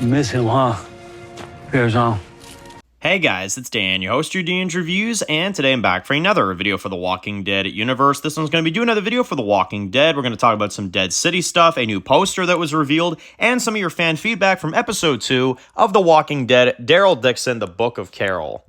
Miss him, huh? Here's on. Hey guys, it's Dan, your host, your Dan's Reviews, and today I'm back for another video for the Walking Dead universe. This one's going to be doing another video for the Walking Dead. We're going to talk about some Dead City stuff, a new poster that was revealed, and some of your fan feedback from episode 2 of The Walking Dead, Daryl Dixon, The Book of Carol.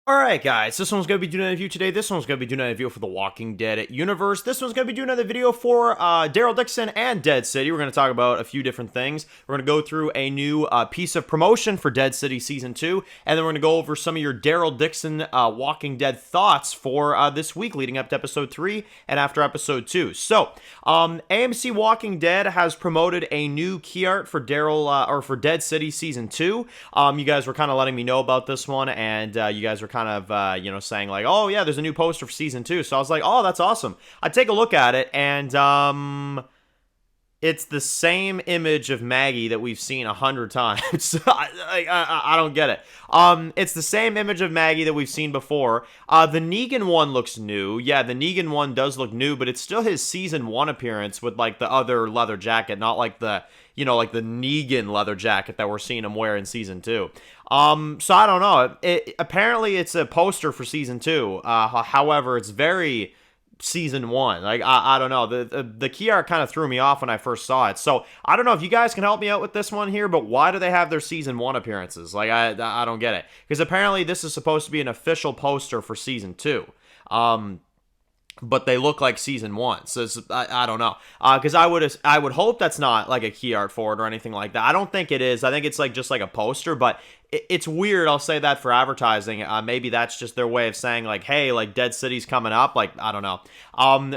Alright guys, this one's going to be doing a review today. This one's going to be doing a review for the Walking Dead universe. This one's going to be doing another video for Daryl Dixon and Dead City. We're going to talk about a few different things. We're going to go through a new piece of promotion for Dead City Season 2, and then we're going to go over some of your Daryl Dixon Walking Dead thoughts for this week leading up to Episode 3 and after Episode 2. So, AMC Walking Dead has promoted a new key art for Daryl, or for Dead City Season 2. You guys were kind of letting me know about this one, and you guys were kind of, saying like, oh yeah, there's a new poster for season 2. So I was like, oh, that's awesome. I take a look at it, and it's the same image of Maggie that we've seen 100 times. I don't get it. It's the same image of Maggie that we've seen before. The Negan one looks new. Yeah, the Negan one does look new, but it's still his season 1 appearance with like the other leather jacket, not like the, like the Negan leather jacket that we're seeing him wear in season 2. So I don't know. Apparently it's a poster for season 2. However, it's very season 1. Like, I don't know. The key art kind of threw me off when I first saw it. So I don't know if you guys can help me out with this one here, but why do they have their season 1 appearances? Like, I don't get it. Because apparently this is supposed to be an official poster for season 2. But they look like season 1, so I don't know. Because I would hope that's not like a key art for it or anything like that. I don't think it is. I think it's like just like a poster, but it's weird. I'll say that for advertising. Maybe that's just their way of saying like, hey, like Dead City's coming up. Like, I don't know.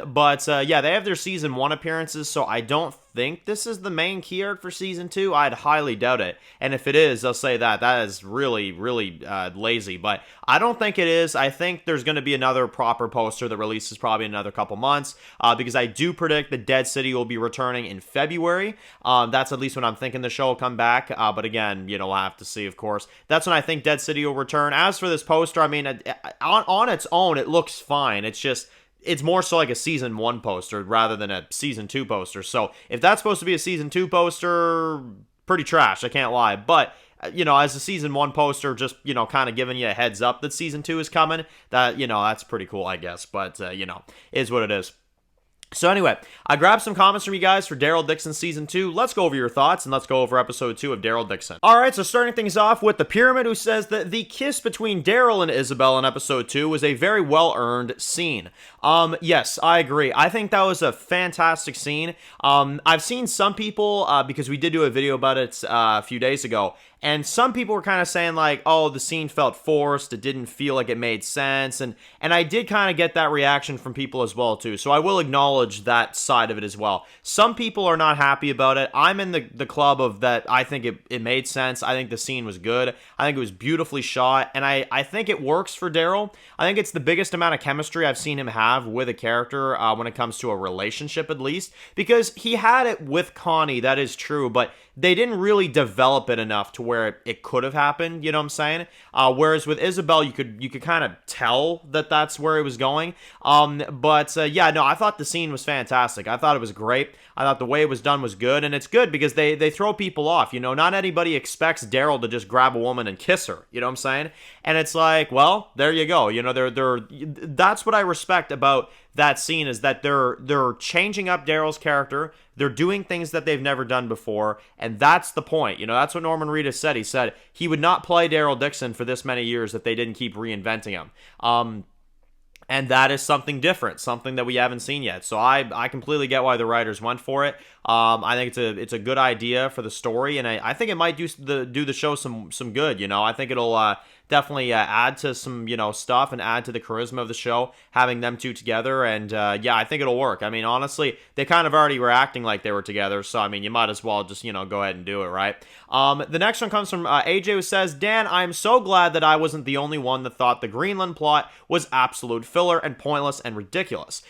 But yeah, they have their season 1 appearances, so I don't think this is the main key art for season 2. I'd highly doubt it. And if it is, I'll say that is really, really lazy. But I don't think it is. I think there's going to be another proper poster that releases probably in another couple months, because I do predict that Dead City will be returning in February. That's at least when I'm thinking the show will come back. But again, we'll have to see, of course. That's when I think Dead City will return. As for this poster, I mean, on its own, it looks fine. It's more so like a season 1 poster rather than a season 2 poster. So if that's supposed to be a season 2 poster, pretty trash, I can't lie. But, as a season 1 poster, just, kind of giving you a heads up that season 2 is coming, that, that's pretty cool, I guess. But, is what it is. So anyway, I grabbed some comments from you guys for Daryl Dixon Season 2. Let's go over your thoughts, and let's go over Episode 2 of Daryl Dixon. Alright, so starting things off with The Pyramid, who says that the kiss between Daryl and Isabelle in Episode 2 was a very well-earned scene. Yes, I agree. I think that was a fantastic scene. I've seen some people, because we did do a video about it a few days ago, and some people were kind of saying like, oh, the scene felt forced, it didn't feel like it made sense, and I did kind of get that reaction from people as well too, so I will acknowledge that side of it as well. Some people are not happy about it. I'm in the club of that. I think it made sense. I think the scene was good. I think it was beautifully shot, and I think it works for Daryl. I think it's the biggest amount of chemistry I've seen him have with a character when it comes to a relationship, at least, because he had it with Connie, that is true, but they didn't really develop it enough to where it could have happened, you know what I'm saying? Whereas with Isabelle, you could kind of tell that that's where it was going. Yeah, no, I thought the scene was fantastic. I thought it was great. I thought the way it was done was good, and it's good because they throw people off, not anybody expects Daryl to just grab a woman and kiss her, you know what I'm saying? And it's like, well, there you go. That's what I respect about that scene, is that they're changing up Daryl's character. They're doing things that they've never done before, and that's the point. That's what Norman Reedus said. He said he would not play Daryl Dixon for this many years if they didn't keep reinventing him. And that is something different, something that we haven't seen yet. So I completely get why the writers went for it. I think it's a good idea for the story, and I think it might do the show some good. I think it'll definitely add to some stuff and add to the charisma of the show, having them two together. And yeah, I think it'll work. I mean, honestly, they kind of already were acting like they were together, so I mean, you might as well just go ahead and do it, right? The next one comes from AJ, who says, Dan, I'm so glad that I wasn't the only one that thought the Greenland plot was absolute filler and pointless and ridiculous.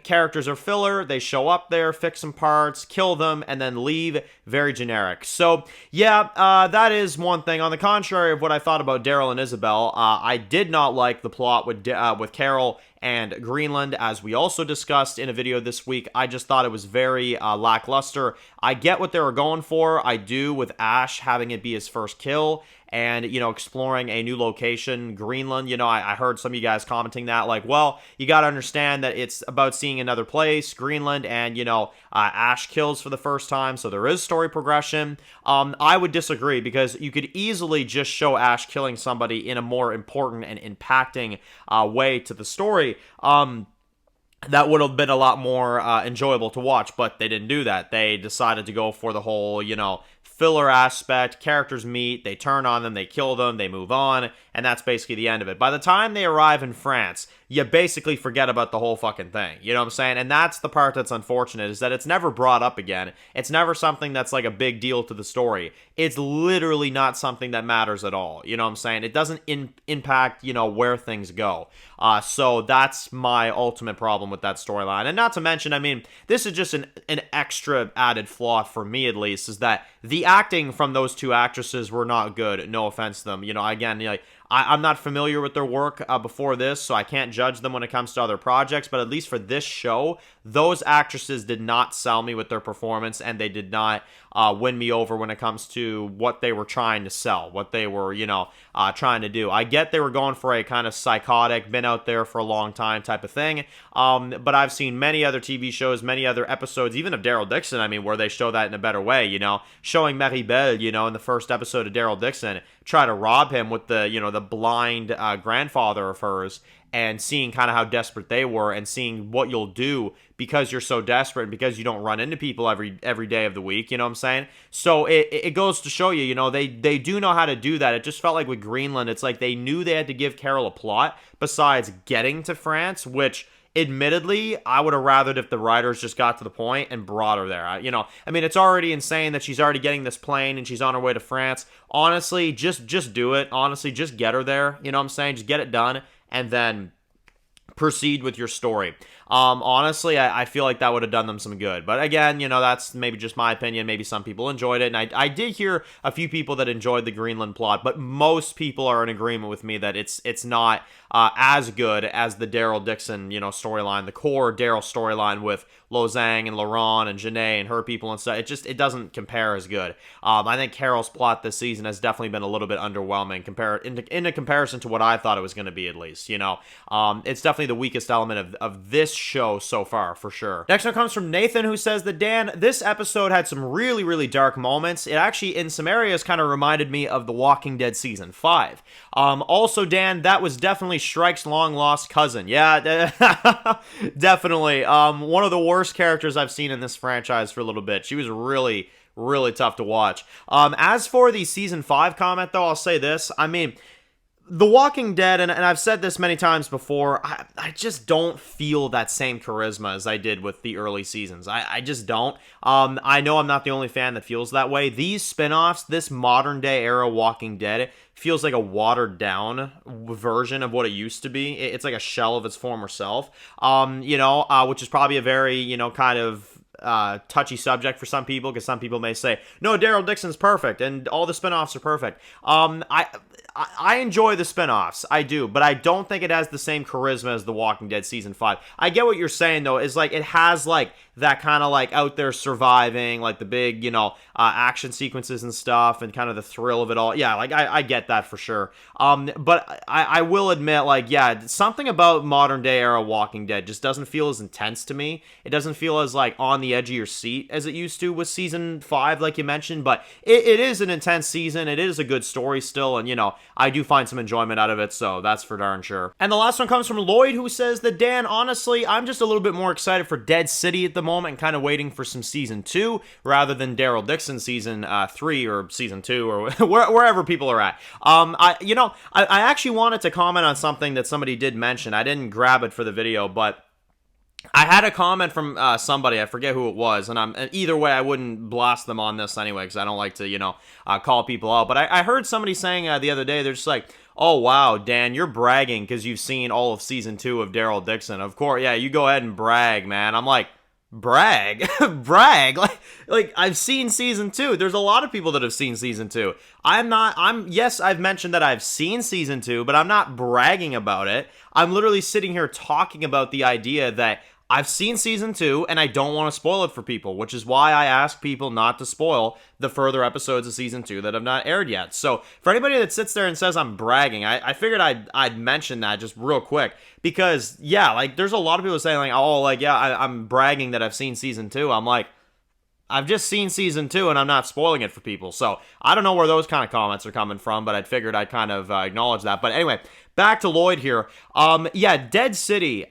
Characters are filler. They show up there, fix some parts, kill them, and then leave. Very generic. So yeah, that is one thing. On the contrary of what I thought about Daryl Daryl and Isabelle. I did not like the plot with Carol and Greenland, as we also discussed in a video this week. I just thought it was very lackluster. I get what they were going for. I do, with Ash having it be his first kill and, you know, exploring a new location, Greenland. You know, I heard some of you guys commenting that, like, well, you got to understand that it's about seeing another place, Greenland, and, you know, Ash kills for the first time, so there is story progression. I would disagree, because you could easily just show Ash killing somebody in a more important and impacting way to the story. That would have been a lot more enjoyable to watch, but they didn't do that. They decided to go for the whole, you know, filler aspect. Characters meet, they turn on them, they kill them, they move on, and that's basically the end of it. By the time they arrive in France, you basically forget about the whole fucking thing. You know what I'm saying? And that's the part that's unfortunate, is that it's never brought up again. It's never something that's like a big deal to the story. It's literally not something that matters at all. You know what I'm saying? It doesn't impact, you know, where things go. So that's my ultimate problem with that storyline. And not to mention, I mean, this is just an extra added flaw for me, at least, is that the acting from those two actresses were not good. No offense to them. You know, again, like, I'm not familiar with their work before this, so I can't judge them when it comes to other projects, but at least for this show, those actresses did not sell me with their performance, and they did not win me over when it comes to what they were trying to sell, what they were, you know, trying to do. I get they were going for a kind of psychotic, been out there for a long time type of thing, but I've seen many other TV shows, many other episodes, even of Daryl Dixon, I mean, where they show that in a better way, you know, showing Maribel, you know, in the first episode of Daryl Dixon, try to rob him with the, you know, the blind grandfather of hers, and seeing kind of how desperate they were, and seeing what you'll do because you're so desperate, and because you don't run into people every day of the week, you know what I'm saying? So it goes to show you, you know, they do know how to do that. It just felt like with Greenland, it's like they knew they had to give Carol a plot besides getting to France, which, admittedly, I would have rathered if the writers just got to the point and brought her there. You know, I mean, it's already insane that she's already getting this plane and she's on her way to France. Honestly, just do it. Honestly, just get her there. You know what I'm saying? Just get it done, and then proceed with your story. Honestly, I feel like that would have done them some good. But again, you know, that's maybe just my opinion. Maybe some people enjoyed it. And I did hear a few people that enjoyed the Greenland plot, but most people are in agreement with me that it's not as good as the Daryl Dixon, you know, storyline, the core Daryl storyline with Lozang and Laurent and Janae and her people and stuff. It doesn't compare as good. I think Carol's plot this season has definitely been a little bit underwhelming in a comparison to what I thought it was going to be, at least, you know. It's definitely the weakest element of this show so far, for sure. Next one comes from Nathan, who says that, Dan, this episode had some really, really dark moments. It actually, in some areas, kind of reminded me of The Walking Dead Season 5. Also, Dan, that was definitely Shrike's long-lost cousin. Yeah, definitely. One of the worst characters I've seen in this franchise for a little bit. She was really, really tough to watch. As for the Season 5 comment, though, I'll say this. I mean, The Walking Dead, and I've said this many times before, I just don't feel that same charisma as I did with the early seasons. I just don't. I know I'm not the only fan that feels that way. These spin-offs, this modern-day era Walking Dead, feels like a watered-down version of what it used to be. It's like a shell of its former self, you know, which is probably a very, you know, kind of touchy subject for some people, because some people may say, no, Daryl Dixon's perfect, and all the spin-offs are perfect. I enjoy the spin-offs, I do, but I don't think it has the same charisma as The Walking Dead Season 5. I get what you're saying, though, is like, it has, like, that kind of, like, out there surviving, like, the big, you know, action sequences and stuff, and kind of the thrill of it all. Yeah, like, I get that for sure. But I will admit, like, yeah, something about modern-day era Walking Dead just doesn't feel as intense to me. It doesn't feel as, like, on the edge of your seat as it used to with Season 5, like you mentioned, but it is an intense season. It is a good story still, and, you know, I do find some enjoyment out of it, so that's for darn sure. And the last one comes from Lloyd, who says that, Dan, honestly, I'm just a little bit more excited for Dead City at the moment, and kind of waiting for some Season 2, rather than Daryl Dixon Season 3, or Season 2, or wherever people are at. I actually wanted to comment on something that somebody did mention. I didn't grab it for the video, but I had a comment from somebody, I forget who it was, and either way, I wouldn't blast them on this anyway, because I don't like to, you know, call people out, but I heard somebody saying the other day, they're just like, oh, wow, Dan, you're bragging because you've seen all of Season 2 of Daryl Dixon. Of course, yeah, you go ahead and brag, man. I'm like, brag. Brag. Like I've seen season 2. There's a lot of people that have seen season 2. Yes, I've mentioned that I've seen season 2, but I'm not bragging about it. I'm literally sitting here talking about the idea that I've seen season 2, and I don't want to spoil it for people, which is why I ask people not to spoil the further episodes of season 2 that have not aired yet. So, for anybody that sits there and says I'm bragging, I figured I'd mention that just real quick, because, yeah, like, there's a lot of people saying, like, oh, like, yeah, I'm bragging that I've seen season 2. I'm like, I've just seen season 2, and I'm not spoiling it for people. So, I don't know where those kind of comments are coming from, but I figured I'd kind of acknowledge that. But anyway, back to Lloyd here. Yeah, Dead City.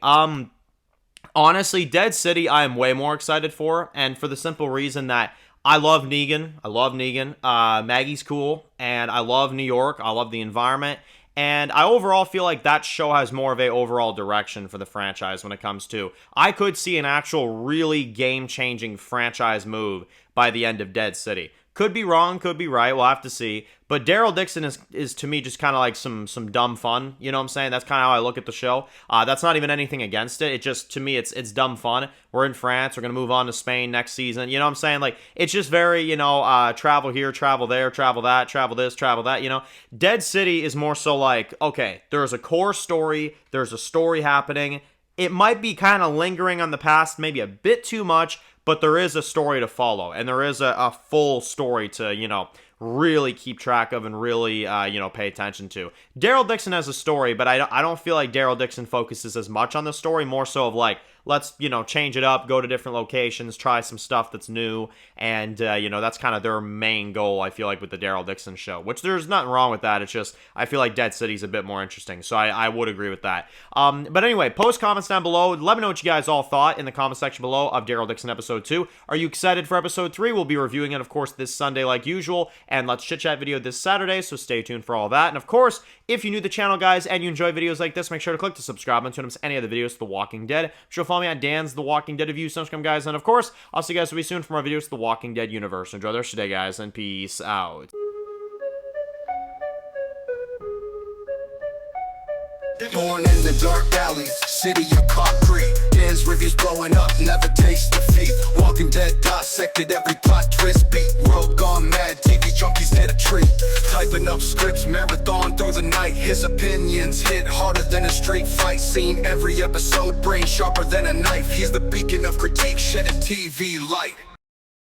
Honestly, Dead City I am way more excited for, and for the simple reason that I love Negan. Maggie's cool, and I love New York. I love the environment, and I overall feel like that show has more of a overall direction for the franchise when it comes to, I could see an actual really game-changing franchise move by the end of Dead City. Could be wrong, could be right, we'll have to see. But Daryl Dixon is to me just kind of like some dumb fun, you know what I'm saying? That's kind of how I look at the show. That's not even anything against it. It just, to me, it's dumb fun. We're in France, we're going to move on to Spain next season, you know what I'm saying? Like, it's just very, you know, travel here, travel there, travel that, travel this, travel that, you know? Dead City is more so like, okay, there's a core story, there's a story happening. It might be kind of lingering on the past, maybe a bit too much, but there is a story to follow, and there is a full story to, you know, really keep track of and really, you know, pay attention to. Daryl Dixon has a story, but I don't feel like Daryl Dixon focuses as much on the story, more so of like, let's, you know, change it up, go to different locations, try some stuff that's new, and, you know, that's kind of their main goal, I feel like, with the Daryl Dixon show, which there's nothing wrong with that. It's just, I feel like Dead City's a bit more interesting, so I would agree with that. But anyway, post comments down below. Let me know what you guys all thought in the comment section below of Daryl Dixon episode 2. Are you excited for episode 3? We'll be reviewing it, of course, this Sunday like usual, and Let's Chit Chat video this Saturday, so stay tuned for all that. And of course, if you're new to the channel, guys, and you enjoy videos like this, make sure to click the subscribe button to miss any other videos to The Walking Dead. Be sure to follow me at Dan's The Walking Dead review, subscribe, guys, and of course, I'll see you guys really soon for more videos to The Walking Dead universe. Enjoy the rest of your day, guys, and peace out. Born in the dark alleys, city of concrete. Dan's reviews blowing up, never taste defeat. Walking Dead dissected every plot twist beat. World gone mad, TV junkies hit a treat. Typing up scripts, marathon through the night. His opinions hit harder than a street fight scene. Every episode, brain sharper than a knife. He's the beacon of critique, shedding TV light.